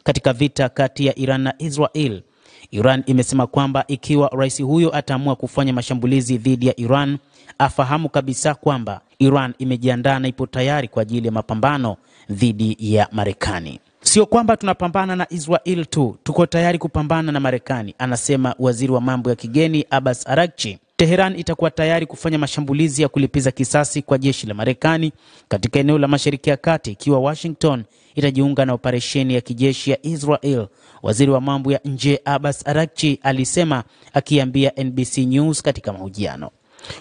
katika vita kati ya Iran na Israel. Iran imesema kwamba ikiwa rais huyo ataamua kufanya mashambulizi dhidi ya Iran, afahamu kabisa kwamba Iran imejiandaa na ipo tayari kwa ajili ya mapambano dhidi ya Marekani. Sio kwamba tunapambana na Israel tu, tuko tayari kupambana na Marekani, anasema waziri wa mambo ya kigeni Abbas Araghchi. Tehran itakuwa tayari kufanya mashambulizi ya kulipiza kisasi kwa jeshi la Marekani katika eneo la Mashariki ya Kati ikiwa Washington itajiunga na operesheni ya kijeshi ya Israel. Waziri wa mambo ya nje Abbas Araghchi alisema, akiambia NBC News katika mahojiano,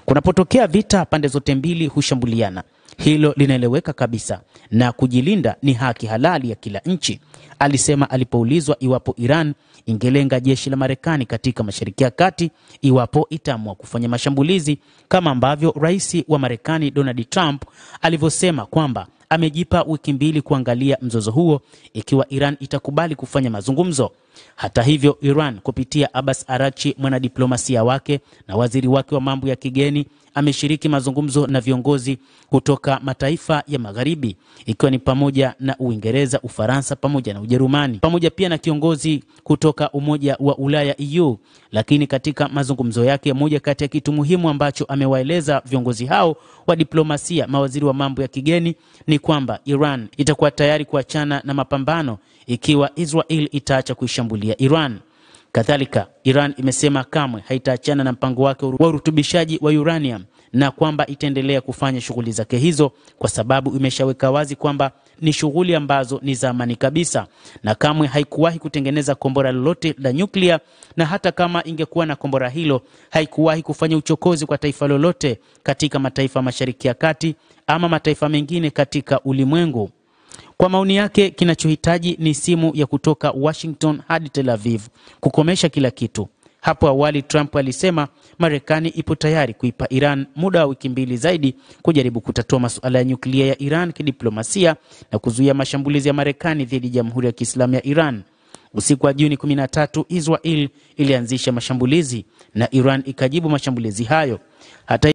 kunapotokea vita pande zote mbili hushambuliana. Hilo linaeleweka kabisa na kujilinda ni haki halali ya kila nchi, alisema alipoulizwa iwapo Iran ingelenga jeshi la Marekani katika Mashariki ya Kati iwapo itaamua kufanya mashambulizi, kama ambavyo rais wa Marekani Donald Trump alivyosema kwamba amejipa wiki 2 kuangalia mzozo huo ikiwa Iran itakubali kufanya mazungumzo. Hata hivyo, Iran kupitia Abbas Araghchi, mwanadiplomasia wake na waziri wake wa mambo ya kigeni, ameshiriki mazungumzo na viongozi kutoka mataifa ya Magharibi ikiwa ni pamoja na Uingereza, Ufaransa pamoja na Ujerumani, pamoja pia na kiongozi kutoka Umoja wa Ulaya EU. Lakini katika mazungumzo yake, moja kati ya kitu muhimu ambacho amewaeleza viongozi hao wa diplomasia, mawaziri wa mambo ya kigeni, ni kwamba Iran itakuwa tayari kuachana na mapambano ikiwa Israel itaacha kuishambulia Iran. Kadhalika, Iran imesema kamwe haitaachana na mpango wake wa urutubishaji wa uranium na kwamba itaendelea kufanya shughuli zake hizo kwa sababu imeshaweka wazi kwamba ni shughuli ambazo ni za amani kabisa, na kamwe haikuwahi kutengeneza kombora lolote la nyuklia, na hata kama ingekuwa na kombora hilo haikuwahi kufanya uchokozi kwa taifa lolote katika mataifa Mashariki ya Kati ama mataifa mengine katika ulimwengu. Kwa maoni yake, kinachohitaji ni simu ya kutoka Washington hadi Tel Aviv kukomesha kila kitu. Hapo awali Trump alisema Marekani ipo tayari kuipa Iran muda wa wiki 2 zaidi kujaribu kutatua masuala ya nyuklia ya Iran kidiplomasia na kuzuia mashambulizi ya Marekani dhidi ya Jamhuri ya Kiislamu ya Iran. Usiku wa Juni 13, Israel ilianzisha mashambulizi na Iran ikajibu mashambulizi hayo. Hata